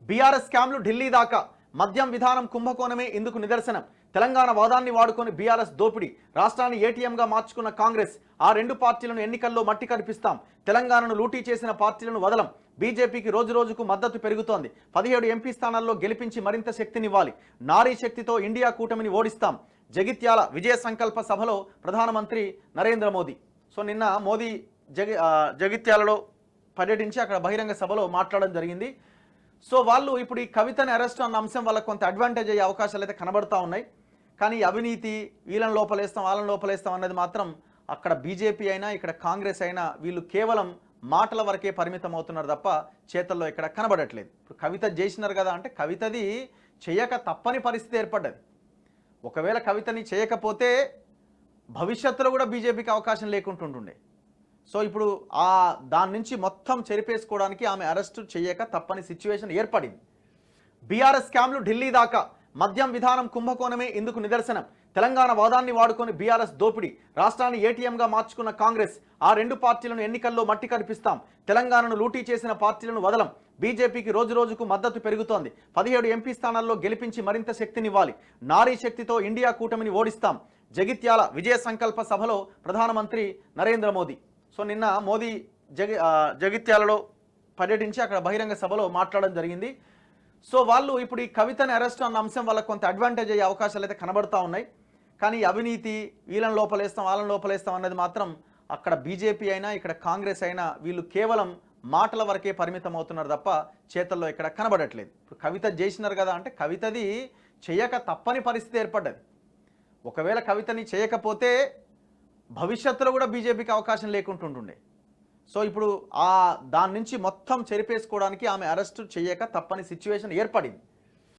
BRS స్కామ్లు ఢిల్లీ దాకా మద్యం విధానం కుంభకోణమే ఇందుకు నిదర్శనం. తెలంగాణ వాదాన్ని వాడుకొని బీఆర్ఎస్ దోపిడీ, రాష్ట్రాన్ని ఏటీఎంగా మార్చుకున్న కాంగ్రెస్. ఆ రెండు పార్టీలను ఎన్నికల్లో మట్టి కనిపిస్తాం. తెలంగాణను లూటీ చేసిన పార్టీలను వదలం. బీజేపీకి రోజు రోజుకు మద్దతు పెరుగుతోంది. 17 ఎంపీ స్థానాల్లో గెలిపించి మరింత శక్తినివ్వాలి. నారీ శక్తితో ఇండియా కూటమిని ఓడిస్తాం. జగిత్యాల విజయ సంకల్ప సభలో ప్రధానమంత్రి నరేంద్ర మోదీ. సో నిన్న మోదీ జగిత్యాలలో పర్యటించి అక్కడ బహిరంగ సభలో మాట్లాడడం జరిగింది. సో వాళ్ళు ఇప్పుడు ఈ కవితని అరెస్ట్ అన్న అంశం వాళ్ళకి కొంత అడ్వాంటేజ్ అయ్యే అవకాశాలు అయితే కనబడతా ఉన్నాయి. కానీ అవినీతి, వీళ్ళని లోపలేస్తాం వాళ్ళని లోపలేస్తాం అన్నది మాత్రం అక్కడ బీజేపీ అయినా ఇక్కడ కాంగ్రెస్ అయినా వీళ్ళు కేవలం మాటల వరకే పరిమితం అవుతున్నారు తప్ప చేతల్లో ఇక్కడ కనబడట్లేదు. ఇప్పుడు కవిత చేసినారు కదా అంటే కవితది చేయక తప్పని పరిస్థితి ఏర్పడ్డది. ఒకవేళ కవితని చేయకపోతే భవిష్యత్తులో కూడా బీజేపీకి అవకాశం లేకుంటుండే. సో ఇప్పుడు దాని నుంచి మొత్తం చెరిపేసుకోవడానికి ఆమె అరెస్టు చేయక తప్పని సిచ్యువేషన్ ఏర్పడింది. బీఆర్ఎస్ స్కామ్లు ఢిల్లీ దాకా మద్యం విధానం కుంభకోణమే ఇందుకు నిదర్శనం. తెలంగాణ వాదాన్ని వాడుకొని బీఆర్ఎస్ దోపిడీ, రాష్ట్రాన్ని ఏటీఎంగా మార్చుకున్న కాంగ్రెస్. ఆ రెండు పార్టీలను ఎన్నికల్లో మట్టి కనిపిస్తాం. తెలంగాణను లూటీ చేసిన పార్టీలను వదలం. బీజేపీకి రోజు రోజుకు మద్దతు పెరుగుతోంది. 17 ఎంపీ స్థానాల్లో గెలిపించి మరింత శక్తినివ్వాలి. నారీ శక్తితో ఇండియా కూటమిని ఓడిస్తాం. జగిత్యాల విజయ సంకల్ప సభలో ప్రధానమంత్రి నరేంద్ర మోదీ. సో నిన్న మోదీ జగిత్యాలలో పర్యటించి అక్కడ బహిరంగ సభలో మాట్లాడడం జరిగింది. సో వాళ్ళు ఇప్పుడు ఈ కవితని అరెస్ట్ అన్న అంశం వాళ్ళకి కొంత అడ్వాంటేజ్ అయ్యే అవకాశాలు అయితే కనబడతా ఉన్నాయి. కానీ అవినీతి, వీళ్ళని లోపలేస్తాం వాళ్ళని లోపలేస్తాం అన్నది మాత్రం అక్కడ బీజేపీ అయినా ఇక్కడ కాంగ్రెస్ అయినా వీళ్ళు కేవలం మాటల వరకే పరిమితం అవుతున్నారు తప్ప చేతల్లో ఇక్కడ కనబడట్లేదు. ఇప్పుడు కవిత చేసినారు కదా అంటే కవితది చేయక తప్పని పరిస్థితి ఏర్పడ్డది. ఒకవేళ కవితని చేయకపోతే భవిష్యత్తులో కూడా బీజేపీకి అవకాశం లేకుంటుండే. సో ఇప్పుడు దాని నుంచి మొత్తం చెరిపేసుకోవడానికి ఆమె అరెస్టు చేయక తప్పని సిచ్యువేషన్ ఏర్పడింది.